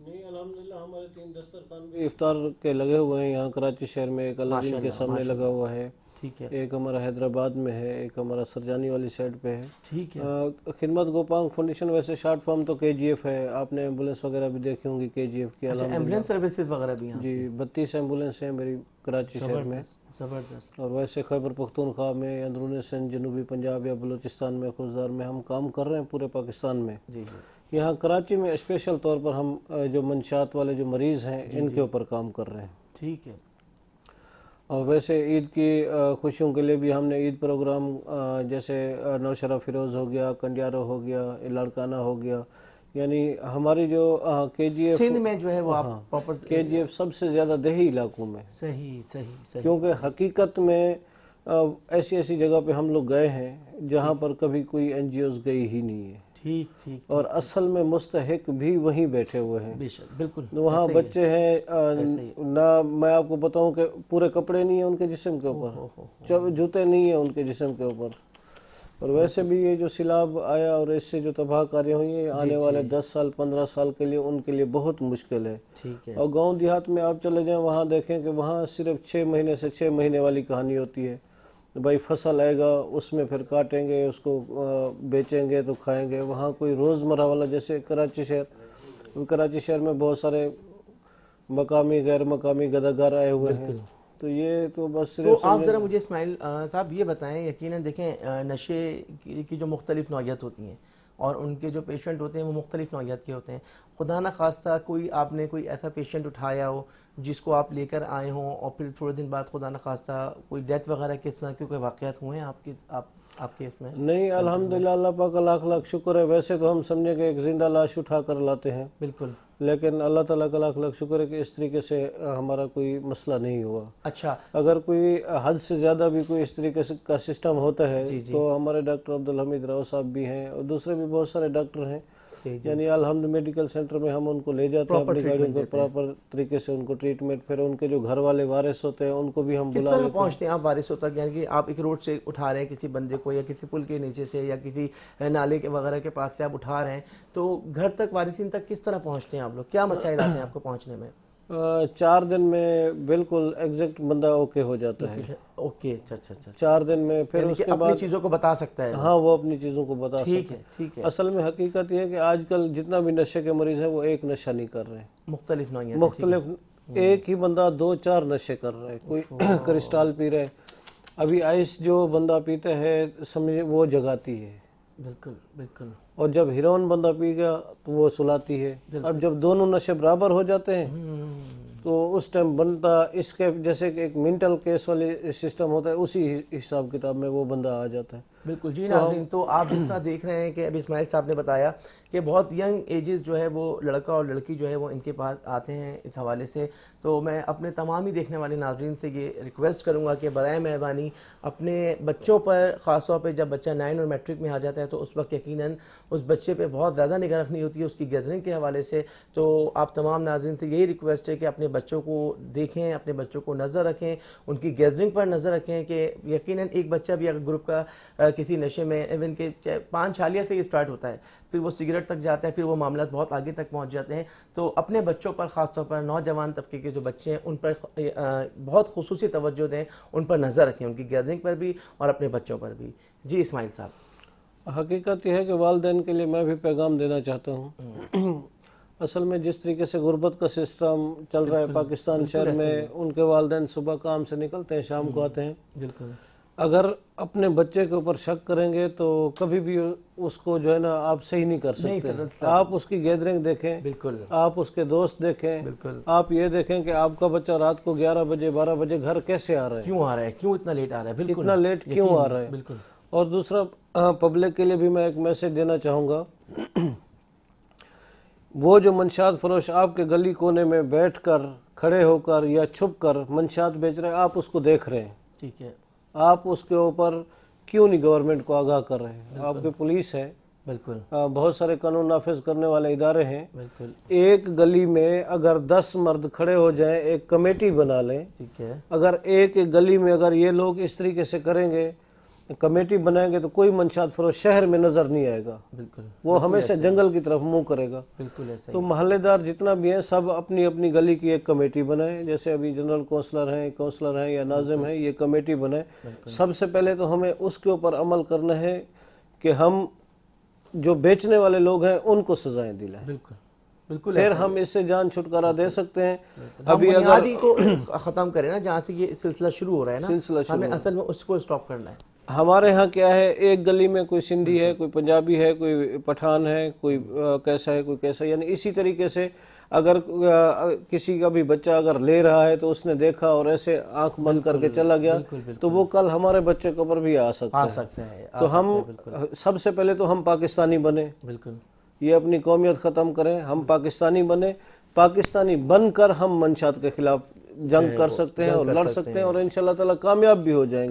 نہیں، الحمدللہ ہمارے 3 دسترخوان بھی افطار کے لگے ہوئے ہیں یہاں کراچی شہر میں. ایک الدین کے سامنے لگا ہوا ہے، ٹھیک ہے. ایک ہمارا حیدرآباد میں ہے، ایک ہمارا سرجانی والی سائڈ پہ ہے. ٹھیک ہے. خدمت گوپانگ فاؤنڈیشن ویسے شارٹ فارم تو KGF ہے. آپ نے ایمبولینس وغیرہ بھی دیکھی ہوں گی KGF کی. ایمبولینس سروسز وغیرہ بھی ہیں؟ جی، 32 ایمبولینس ہیں میری کراچی شہر میں. زبردست. اور ویسے خیبر پختونخوا میں، اندرون سندھ، جنوبی پنجاب یا بلوچستان میں، خوزدار میں ہم کام کر رہے ہیں پورے پاکستان میں. جی جی. یہاں کراچی میں اسپیشل طور پر ہم جو منشیات والے جو مریض ہیں ان کے اوپر کام کر رہے ہیں. ٹھیک ہے. اور ویسے عید کی خوشیوں کے لیے بھی ہم نے عید پروگرام جیسے نوشہرہ فیروز ہو گیا، کنڈیارو ہو گیا، لاڑکانہ ہو گیا، یعنی ہماری جو KGF سندھ میں جو ہے وہ آپ پراپر KGF سب سے زیادہ دیہی علاقوں میں. صحیح صحیح صحیح. کیونکہ حقیقت میں ایسی جگہ پہ ہم لوگ گئے ہیں جہاں پر کبھی کوئی NGOs گئی ہی نہیں ہے. ٹھیک ٹھیک. اور اصل میں مستحق بھی وہیں بیٹھے ہوئے ہیں. بے شک، بالکل. وہاں بچے ہیں نہ، میں آپ کو بتاؤں کہ پورے کپڑے نہیں ہیں ان کے جسم کے اوپر، جوتے نہیں ہیں ان کے جسم کے اوپر. اور ویسے بھی یہ جو سیلاب آیا اور اس سے جو تباہ کاریاں ہوئی ہیں، آنے والے 10 سال 15 سال کے لیے ان کے لیے بہت مشکل ہے. ٹھیک ہے. اور گاؤں دیہات میں آپ چلے جائیں، وہاں دیکھیں کہ وہاں صرف 6 مہینے سے 6 مہینے والی کہانی ہوتی ہے. بھائی فصل آئے گا، اس میں پھر کاٹیں گے، اس کو بیچیں گے تو کھائیں گے. وہاں کوئی روزمرہ والا، جیسے کراچی شہر میں بہت سارے مقامی غیر مقامی گداگر آئے ہوئے ہیں. تو یہ تو بس تو آپ ذرا مجھے اسماعیل صاحب یہ بتائیں، یقیناً دیکھیں نشے کی جو مختلف نوعیت ہوتی ہیں اور ان کے جو پیشنٹ ہوتے ہیں وہ مختلف نوعیت کے ہوتے ہیں. خدا نہ خواستہ کوئی آپ نے کوئی ایسا پیشنٹ اٹھایا ہو جس کو آپ لے کر آئے ہوں اور پھر تھوڑے دن بعد خدا نہ خواستہ کوئی ڈیتھ وغیرہ کے اس طرح کے کوئی واقعات ہوئے ہیں آپ کے اس میں؟ نہیں، الحمدللہ اللہ پاک کا لاکھ لاکھ شکر ہے. ویسے تو ہم سمجھیں کہ ایک زندہ لاش اٹھا کر لاتے ہیں، بالکل، لیکن اللہ تعالیٰ کا لاکھ لاکھ شکر ہے کہ اس طریقے سے ہمارا کوئی مسئلہ نہیں ہوا. اچھا. اگر کوئی حد سے زیادہ بھی کوئی اس طریقے کا سسٹم ہوتا ہے تو ہمارے ڈاکٹر عبدالحمید راؤ صاحب بھی ہیں اور دوسرے بھی بہت سارے ڈاکٹر ہیں. یعنی الحمد میڈیکل سینٹر میں ہم ان کو لے جاتے ہیں اپنی گاڑیوں کو، پراپر طریقے سے ان کو ٹریٹمنٹ. پھر ان کے جو گھر والے وارث ہوتے ہیں ان کو بھی ہم بلا لیتے ہیں. کس طرح پہنچتے ہیں آپ وارث ہوتا ہے؟ یعنی کہ آپ ایک روڈ سے اٹھا رہے ہیں کسی بندے کو، یا کسی پل کے نیچے سے، یا کسی نالے کے وغیرہ کے پاس سے آپ اٹھا رہے ہیں، تو گھر تک وارثین تک کس طرح پہنچتے ہیں آپ لوگ؟ کیا مسائل آتے ہیں آپ کو پہنچنے میں؟ 4 دن میں بالکل ایگزیکٹ بندہ اوکے ہو جاتا ہے. اوکے، اچھا اچھا اچھا. 4 دن میں پھر اس کے بعد اپنی چیزوں کو بتا سکتا ہے. ہاں، وہ اپنی چیزوں کو بتا سکتا ہے. ٹھیک ہے. اصل میں حقیقت یہ ہے کہ آج کل جتنا بھی نشے کے مریض ہیں وہ ایک نشہ نہیں کر رہے ہیں، مختلف نوعیت، مختلف. ایک ہی بندہ 2-4 نشے کر رہا ہے. کوئی کرسٹال پی رہا ہے، ابھی آئس جو بندہ پیتا ہے سمجھے وہ جگاتی ہے. بالکل بالکل. اور جب ہیروئن بندہ پی گیا تو وہ سلاتی ہے. اب جب دونوں نشے برابر ہو جاتے ہیں تو اس ٹائم بنتا اس کے جیسے کہ ایک منٹل کیس والی سسٹم ہوتا ہے اسی حساب کتاب میں وہ بندہ آ جاتا ہے. بالکل. جی ناظرین، تو آپ جس طرح دیکھ رہے ہیں کہ ابھی اسماعیل صاحب نے بتایا کہ بہت ینگ ایجز جو ہے وہ لڑکا اور لڑکی جو ہے وہ ان کے پاس آتے ہیں اس حوالے سے. تو میں اپنے تمام ہی دیکھنے والے ناظرین سے یہ ریکویسٹ کروں گا کہ برائے مہربانی اپنے بچوں پر، خاص طور پہ جب بچہ 9 اور میٹرک میں آ جاتا ہے تو اس وقت یقیناً اس بچے پہ بہت زیادہ نگاہ رکھنی ہوتی ہے اس کی گیدرنگ کے حوالے سے. تو آپ تمام ناظرین سے یہی ریکویسٹ ہے کہ اپنے بچوں کو دیکھیں، اپنے بچوں کو نظر رکھیں، ان کی گیدرنگ پر نظر رکھیں کہ یقیناً ایک بچہ بھی اگر گروپ کا کسی نشے میں، ایون کہ پان چھالیاں سے یہ سٹارٹ ہوتا ہے، پھر وہ سگریٹ تک جاتا ہے، پھر وہ معاملات بہت آگے تک پہنچ جاتے ہیں. تو اپنے بچوں پر، خاص طور پر نوجوان طبقے کے جو بچے ہیں ان پر بہت خصوصی توجہ دیں، ان پر نظر رکھیں، ان کی گیدرنگ پر بھی اور اپنے بچوں پر بھی. جی اسماعیل صاحب. حقیقت یہ ہے کہ والدین کے لیے میں بھی پیغام دینا چاہتا ہوں. اصل میں جس طریقے سے غربت کا سسٹم چل رہا ہے پاکستان شہر میں، ان کے والدین صبح کام سے نکلتے ہیں، شام کو آتے ہیں. بالکل. اگر اپنے بچے کے اوپر شک کریں گے تو کبھی بھی اس کو جو ہے نا آپ صحیح نہیں کر سکتے. آپ اس کی گیدرنگ دیکھیں، بالکل، آپ اس کے دوست دیکھیں، بالکل. آپ یہ دیکھیں کہ آپ کا بچہ رات کو 11 بجے 12 بجے گھر کیسے آ رہا ہے، کیوں آ رہا ہے، کیوں اتنا لیٹ آ رہا ہے، بالکل اتنا لیٹ کیوں آ رہا ہے. بالکل. اور دوسرا پبلک کے لیے بھی میں ایک میسج دینا چاہوں گا. وہ جو منشیات فروش آپ کے گلی کونے میں بیٹھ کر، کھڑے ہو کر یا چھپ کر منشیات بیچ رہے ہیں، آپ اس کو دیکھ رہے ہیں، ٹھیک ہے، آپ اس کے اوپر کیوں نہیں گورنمنٹ کو آگاہ کر رہے ہیں؟ آپ کے پولیس ہے، بالکل، بہت سارے قانون نافذ کرنے والے ادارے ہیں. بالکل. ایک گلی میں اگر 10 مرد کھڑے ہو جائیں، ایک کمیٹی بنا لیں. ٹھیک ہے. اگر ایک گلی میں اگر یہ لوگ اس طریقے سے کریں گے، کمیٹی بنائیں گے، تو کوئی منشیات فروش شہر میں نظر نہیں آئے گا. بالکل. وہ ہمیشہ جنگل کی طرف منہ کرے گا. بالکل ایسا تو محلے دار جتنا بھی ہیں سب اپنی اپنی گلی کی ایک کمیٹی بنائیں. جیسے ابھی جنرل کونسلر ہیں یا ناظم ہیں، یہ کمیٹی بنائیں. سب سے پہلے تو ہمیں اس کے اوپر عمل کرنا ہے کہ ہم جو بیچنے والے لوگ ہیں ان کو سزائیں دلائیں. بالکل، بالکل. پھر ہم اس سے جان چھٹکارا دے سکتے ہیں. ابھی بنیادی کو ختم کریں نا، جہاں سے یہ سلسلہ شروع ہو رہا ہے نا، ہمیں اصل میں اس کو سٹاپ کرنا ہے. ہمارے ہاں کیا ہے، ایک گلی میں کوئی سندھی ہے، کوئی پنجابی ہے، کوئی پٹھان ہے، کوئی کیسا ہے، کوئی کیسا. یعنی اسی طریقے سے اگر کسی کا بھی بچہ اگر لے رہا ہے تو اس نے دیکھا اور ایسے آنکھ بند کر کے چلا گیا، تو وہ کل ہمارے بچے کے اوپر بھی آ سکتا ہے. تو ہم سب سے پہلے تو ہم پاکستانی بنے. بالکل. یہ اپنی قومیت ختم کریں، ہم پاکستانی بنے. پاکستانی بن کر ہم منشیات کے خلاف جنگ کر سکتے ہیں اور لڑ سکتے ہیں، اور انشاءاللہ تعالیٰ کامیاب بھی ہو جائیں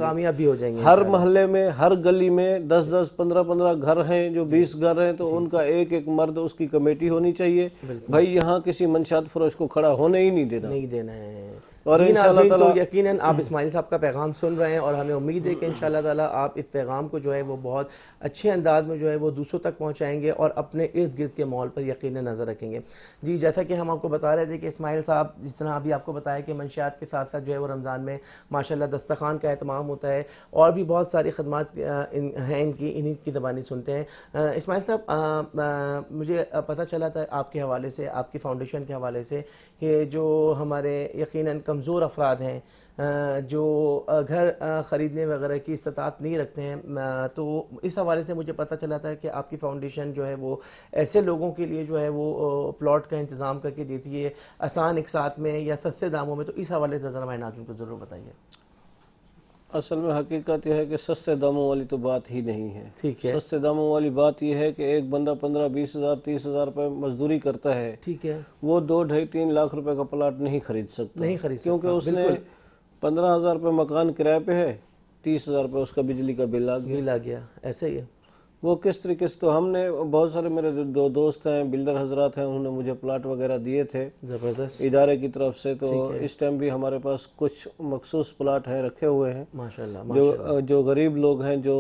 گے. ہر محلے میں، ہر گلی میں 10-10 15-15 گھر ہیں، جو 20 گھر ہیں، تو ان کا ایک ایک مرد اس کی کمیٹی ہونی چاہیے. بھائی یہاں کسی منشیات فروش کو کھڑا ہونے ہی نہیں دینا ہے. اور انشاءاللہ تو یقیناً آپ اسماعیل صاحب کا پیغام سن رہے ہیں، اور ہمیں امید ہے کہ انشاءاللہ تعالیٰ آپ اس پیغام کو جو ہے وہ بہت اچھے انداز میں جو ہے وہ دوسروں تک پہنچائیں گے اور اپنے ارد گرد کے ماحول پر یقیناً نظر رکھیں گے. جی جیسا کہ ہم آپ کو بتا رہے تھے کہ اسماعیل صاحب جس طرح ابھی آپ کو بتایا کہ منشیات کے ساتھ ساتھ جو ہے وہ رمضان میں ماشاءاللہ دسترخوان کا اہتمام ہوتا ہے، اور بھی بہت ساری خدمات ہیں ان کی، انہی کی زبانی سنتے ہیں. اسماعیل صاحب مجھے پتہ چلا تھا آپ کے حوالے سے، آپ کی فاؤنڈیشن کے حوالے سے، کہ جو ہمارے یقیناً کمزور افراد ہیں جو گھر خریدنے وغیرہ کی استطاعت نہیں رکھتے ہیں، تو اس حوالے سے مجھے پتہ چلا تھا کہ آپ کی فاؤنڈیشن جو ہے وہ ایسے لوگوں کے لیے جو ہے وہ پلاٹ کا انتظام کر کے دیتی ہے آسان اقساط میں یا سستے داموں میں. تو اس حوالے سے ذرا ہمارے ناظرین کو ضرور بتائیے. اصل میں حقیقت یہ ہے کہ سستے داموں والی تو بات ہی نہیں ہے. ٹھیک ہے. سستے داموں والی بات یہ ہے کہ ایک بندہ 15-20 ہزار 30 ہزار روپے مزدوری کرتا ہے. ٹھیک ہے. وہ 2-2.5-3 لاکھ روپے کا پلاٹ نہیں خرید سکتا، کیونکہ اس نے 15,000 روپے مکان کرائے پہ ہے، 30,000 روپے اس کا بجلی کا بل آ گیا. ایسا ہی ہے. وہ کس طریقے سے، تو ہم نے بہت سارے میرے جو دوست ہیں بلڈر حضرات ہیں، انہوں نے مجھے پلاٹ وغیرہ دیے تھے زبردست ادارے کی طرف سے. تو اس ٹائم بھی ہمارے پاس کچھ مخصوص پلاٹ ہیں رکھے ہوئے ہیں. ماشاءاللہ. جو غریب لوگ ہیں، جو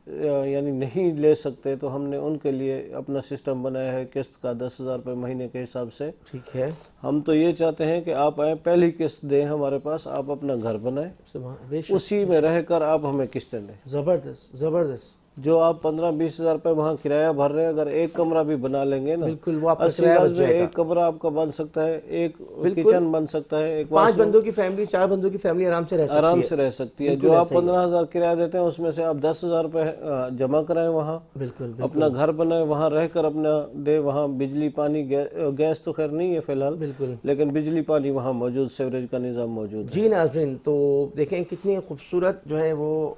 یعنی نہیں لے سکتے، تو ہم نے ان کے لیے اپنا سسٹم بنایا ہے قسط کا 10,000 روپے مہینے کے حساب سے. ٹھیک ہے. ہم تو یہ چاہتے ہیں کہ آپ آئیں، پہلی قسط دیں ہمارے پاس، آپ اپنا گھر بنائیں، اسی میں رہ کر آپ ہمیں قسطیں دیں. زبردست زبردست. جو آپ 15-20 ہزار روپے وہاں کرایہ بھر رہے ہیں، اگر ایک کمرہ بھی بنا لیں گے نا، بالکل وہ آپ کا 80 کرایہ گز بچ میں جائے گا. ایک کمرہ آپ کا بن سکتا ہے، ایک کچن بن سکتا ہے، ایک 5 بندوں کی فیملی، 4 بندوں کی فیملی آرام سے رہ سکتی ہے. آرام سے رہ سکتی ہے. جو آپ 15,000 کرایہ دیتے ہیں اس میں سے آپ 10,000 روپے جمع کرائیں وہاں، بالکل اپنا گھر بنائیں، وہاں رہ کر اپنا دے. وہاں بجلی پانی، گیس تو خیر نہیں ہے فی الحال، بالکل. لیکن بجلی پانی وہاں موجود، سیوریج کا نظام موجود ہے. جی ناظرین، تو دیکھیں کتنی خوبصورت جو ہے وہ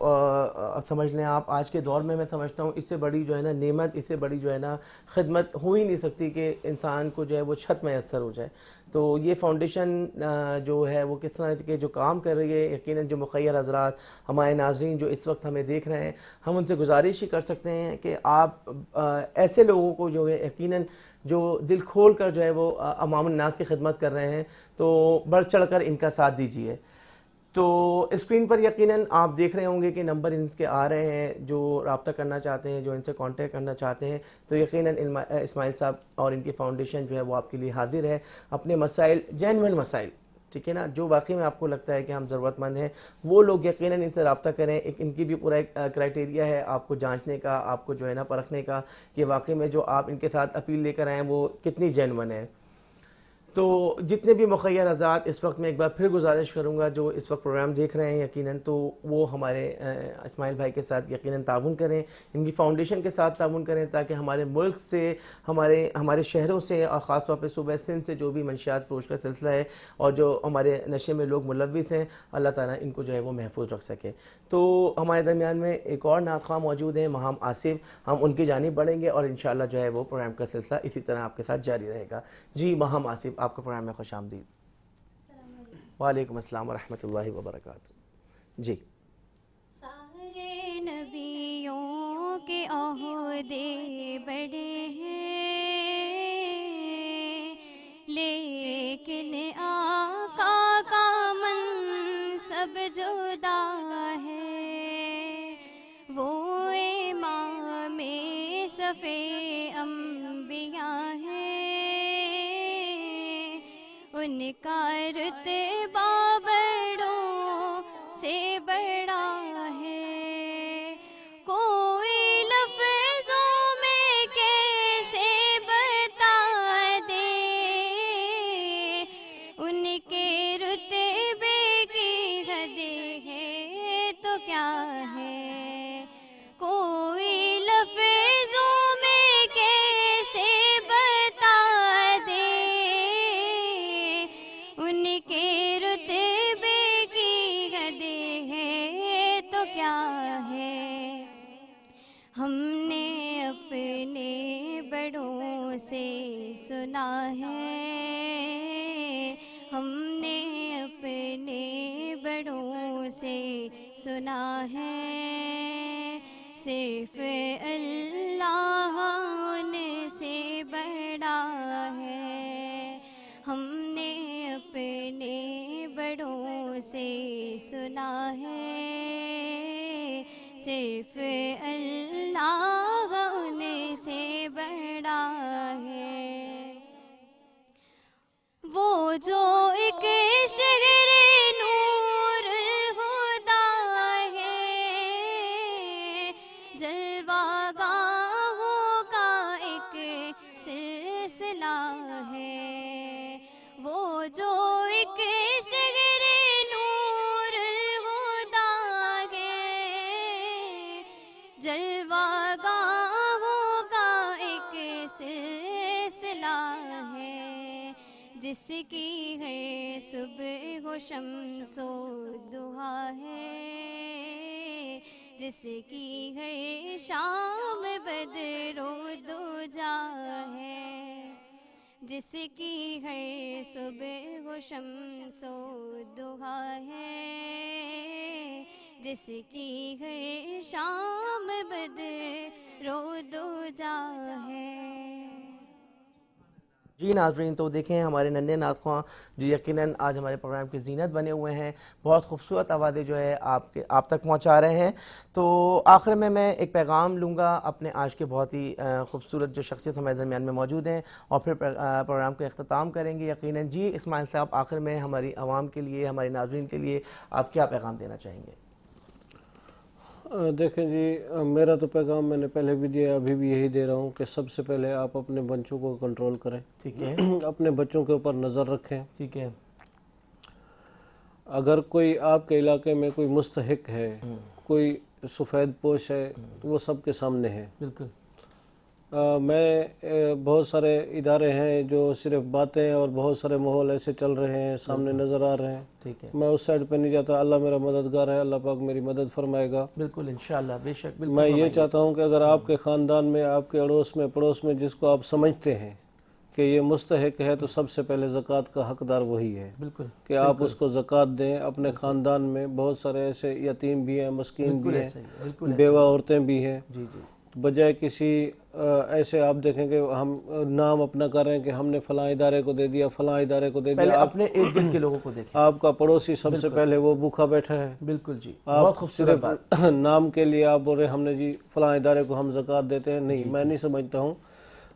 سمجھ لیں آپ آج کے دور میں سمجھتا ہوں اس سے بڑی جو ہے نا نعمت، اس سے بڑی جو ہے نا خدمت ہو ہی نہیں سکتی کہ انسان کو جو ہے وہ چھت میسر ہو جائے. تو یہ فاؤنڈیشن جو ہے وہ کس طرح کے جو کام کر رہی ہے، یقیناً جو مخیر حضرات ہمارے ناظرین جو اس وقت ہمیں دیکھ رہے ہیں، ہم ان سے گزارش ہی کر سکتے ہیں کہ آپ ایسے لوگوں کو جو ہے یقیناً جو دل کھول کر جو ہے وہ عوام الناس کی خدمت کر رہے ہیں، تو بڑھ چڑھ کر ان کا ساتھ دیجیے. تو اسکرین پر یقیناً آپ دیکھ رہے ہوں گے کہ نمبر ان کے آ رہے ہیں، جو رابطہ کرنا چاہتے ہیں، جو ان سے کانٹیکٹ کرنا چاہتے ہیں، تو یقیناً اسماعیل صاحب اور ان کی فاؤنڈیشن جو ہے وہ آپ کے لیے حاضر ہے. اپنے مسائل، جینوئن مسائل، ٹھیک ہے نا، جو واقعی میں آپ کو لگتا ہے کہ ہم ضرورت مند ہیں، وہ لوگ یقیناً ان سے رابطہ کریں. ان کی بھی پورا ایک کرائٹیریا ہے آپ کو جانچنے کا، آپ کو جو ہے نا پرکھنے کا کہ واقعی میں جو آپ ان کے ساتھ اپیل لے کر آئیں وہ کتنی جینوئن ہے. تو جتنے بھی مخیر حضرات اس وقت میں ایک بار پھر گزارش کروں گا جو اس وقت پروگرام دیکھ رہے ہیں یقیناً، تو وہ ہمارے اسماعیل بھائی کے ساتھ یقیناً تعاون کریں، ان کی فاؤنڈیشن کے ساتھ تعاون کریں، تاکہ ہمارے ملک سے، ہمارے شہروں سے، اور خاص طور پہ صوبہ سندھ سے جو بھی منشیات فروش کا سلسلہ ہے اور جو ہمارے نشے میں لوگ ملوث ہیں، اللہ تعالیٰ ان کو جو ہے وہ محفوظ رکھ سکے. تو ہمارے درمیان میں ایک اور نعت خواہ موجود ہیں، مہام آصف، ہم ان کی جانب بڑھیں گے اور انشاءاللہ جو ہے وہ پروگرام کا سلسلہ اسی طرح آپ کے ساتھ جاری رہے گا. جی مہام آصف، آپ کا پروگرام میں خوش آمدید. وعلیکم السلام ورحمۃ اللہ وبرکاتہ. جی. سارے نبیوں کے عہدے بڑے ہیں، لیکن آقا کا منصب جدا ہے. وہ امام صف انبیاء ہے، ان کا رتبہ بڑوں سے بڑا ہے. کوئی لفظوں میں کیسے بتا دے ان کے رتبے کی حد ہے تو کیا ہے. کوئی لفظوں میں کیسے بتا دے ان کے رتبے کی حد ہے تو کیا ہے. ہم نے اپنے بڑوں سے سنا ہے، ہم نے اپنے بڑوں سے سنا ہے، صرف اللہ ان سے بڑا ہے. ہم نے اپنے بڑوں سے سنا ہے، صرف اللہ ان سے بڑا ہے. وہ جو ایک شہر نور الہدیٰ ہے، جلوہ گاہوں کا ایک سلسلہ ہے. وہ جو ایک شہر نور الہدیٰ ہے، جلوہ گاہوں کا ایک سلسلہ ہے. جس کی ہر صبح و شمس و ضحیٰ ہے، جس کی ہر شام بدر و دجا ہے. جس کی ہر صبح و شمس و ضحیٰ ہے، جس کی ہر شام بدر و دجا ہے. جی ناظرین، تو دیکھیں ہمارے ننھے نعت خواں جو یقیناً آج ہمارے پروگرام کی زینت بنے ہوئے ہیں، بہت خوبصورت آوازیں جو ہے آپ تک پہنچا رہے ہیں. تو آخر میں ایک پیغام لوں گا اپنے آج کے بہت ہی خوبصورت جو شخصیت ہمارے درمیان میں موجود ہیں، اور پھر پروگرام کا اختتام کریں گے یقیناً. جی اسماعیل صاحب، آخر میں ہماری عوام کے لیے، ہمارے ناظرین کے لیے آپ کیا پیغام دینا چاہیں گے؟ دیکھیں جی، میرا تو پیغام میں نے پہلے بھی دیا، ابھی بھی یہی دے رہا ہوں کہ سب سے پہلے آپ اپنے بچوں کو کنٹرول کریں، ٹھیک ہے، اپنے بچوں کے اوپر نظر رکھیں۔ ٹھیک ہے، اگر کوئی آپ کے علاقے میں کوئی مستحق ہے، کوئی سفید پوش ہے، تو وہ سب کے سامنے ہے۔ بالکل، میں بہت سارے ادارے ہیں جو صرف باتیں، اور بہت سارے ماحول ایسے چل رہے ہیں سامنے نظر آ رہے ہیں، ٹھیک ہے، میں اس سائڈ پہ نہیں جاتا۔ اللہ میرا مددگار ہے، اللہ پاک میری مدد فرمائے گا۔ بالکل انشاءاللہ، بے شک، بالکل میں یہ فرمائیے۔ چاہتا ہوں کہ اگر آپ کے خاندان میں، آپ کے اڑوس میں، پڑوس میں جس کو آپ سمجھتے ہیں کہ یہ مستحق ہے، تو سب سے پہلے زکوٰۃ کا حقدار وہی ہے بالکل، کہ آپ اس کو زکوٰۃ دیں۔ اپنے خاندان میں بہت سارے ایسے یتیم بھی ہیں، مسکین بالکل بھی ایسا ہی ہے، بالکل ہیں، ایسا بیوہ عورتیں بھی ہیں۔ جی جی، بجائے کسی ایسے آپ دیکھیں کہ ہم نام اپنا کر رہے ہیں کہ ہم نے فلاں ادارے کو دے دیا، فلاں ادارے کو دے پہلے دیا۔ اپنے ارد گرد کے لوگوں کو دیکھیں۔ آپ کا پڑوسی سب سے پہلے وہ بھوکا بیٹھا ہے، بالکل جی، بہت آپ خوبصورت بات۔ صرف نام کے لیے آپ بول رہے ہیں ہم نے جی فلاں ادارے کو ہم زکوٰۃ دیتے ہیں۔ نہیں، میں نہیں سمجھتا ہوں۔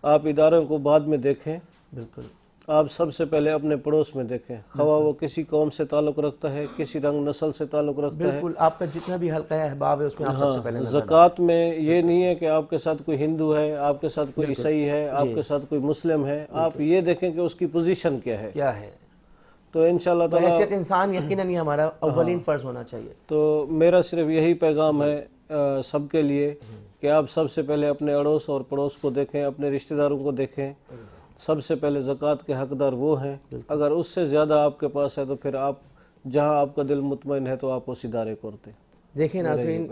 آپ اداروں کو بعد میں دیکھیں، بالکل، آپ سب سے پہلے اپنے پڑوس میں دیکھیں، خواہ وہ کسی قوم سے تعلق رکھتا ہے، کسی رنگ نسل سے تعلق رکھتا ہے۔ بالکل، آپ کا جتنا بھی حلقہ احباب ہے اس میں آپ سب سے پہلے نظر ڈالیں۔ زکوٰۃ میں یہ نہیں ہے کہ آپ کے ساتھ کوئی ہندو ہے، آپ کے ساتھ کوئی عیسائی ہے، آپ کے ساتھ کوئی مسلم ہے، آپ یہ دیکھیں کہ اس کی پوزیشن کیا ہے۔ کیا ہے، تو انشاءاللہ تعالیٰ بحیثیت انسان یقیناً یہ ہمارا اولین فرض ہونا چاہیے۔ تو میرا صرف یہی پیغام ہے سب کے لیے کہ آپ سب سے پہلے اپنے اڑوس اور پڑوس کو دیکھیں، اپنے رشتہ داروں کو دیکھیں۔ سب سے پہلے زکوٰۃ کے حقدار وہ ہیں۔ اگر اس سے زیادہ آپ کے پاس ہے تو پھر آپ جہاں آپ کا دل مطمئن ہے تو آپ اس ادارے کو کرتے۔ دیکھیں ناظرین،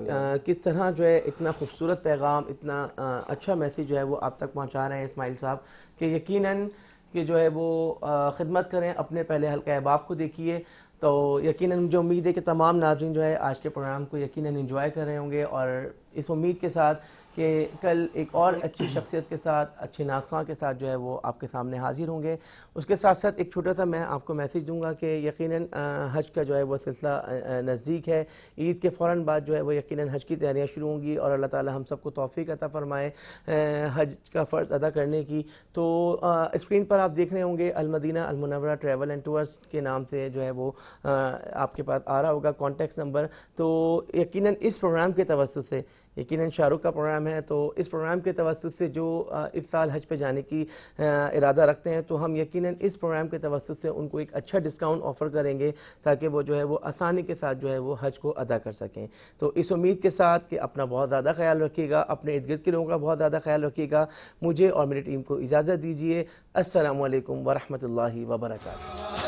کس طرح جو ہے اتنا خوبصورت پیغام، اتنا اچھا میسیج جو ہے وہ آپ تک پہنچا رہے ہیں اسماعیل صاحب، کہ یقیناً کہ جو ہے وہ خدمت کریں، اپنے پہلے حلقہ احباب کو دیکھیے۔ تو یقیناً مجھے امید ہے کہ تمام ناظرین جو ہے آج کے پروگرام کو یقیناً انجوائے کر رہے ہوں گے، اور اس امید کے ساتھ کہ کل ایک اور اچھی شخصیت کے ساتھ، اچھے نعت خواں کے ساتھ جو ہے وہ آپ کے سامنے حاضر ہوں گے۔ اس کے ساتھ ساتھ ایک چھوٹا سا میں آپ کو میسیج دوں گا کہ یقیناً حج کا جو ہے وہ سلسلہ نزدیک ہے۔ عید کے فوراً بعد جو ہے وہ یقیناً حج کی تیاریاں شروع ہوں گی، اور اللہ تعالی ہم سب کو توفیق عطا فرمائے حج کا فرض ادا کرنے کی۔ تو اسکرین پر آپ دیکھ رہے ہوں گے المدینہ المنورہ ٹریول اینڈ ٹورز کے نام سے جو ہے وہ آپ کے پاس آ رہا ہوگا کانٹیکٹ نمبر۔ تو یقیناً اس پروگرام کے توسط سے، یقیناً شاہ رخ کا پروگرام ہے، تو اس پروگرام کے توسط سے جو اس سال حج پہ جانے کی ارادہ رکھتے ہیں، تو ہم یقیناً اس پروگرام کے توسط سے ان کو ایک اچھا ڈسکاؤنٹ آفر کریں گے تاکہ وہ جو ہے وہ آسانی کے ساتھ جو ہے وہ حج کو ادا کر سکیں۔ تو اس امید کے ساتھ کہ اپنا بہت زیادہ خیال رکھیے گا، اپنے ارد گرد کے لوگوں کا بہت زیادہ خیال رکھیے گا، مجھے اور میری ٹیم کو اجازت دیجیے۔ السلام علیکم ورحمۃ اللہ وبرکاتہ۔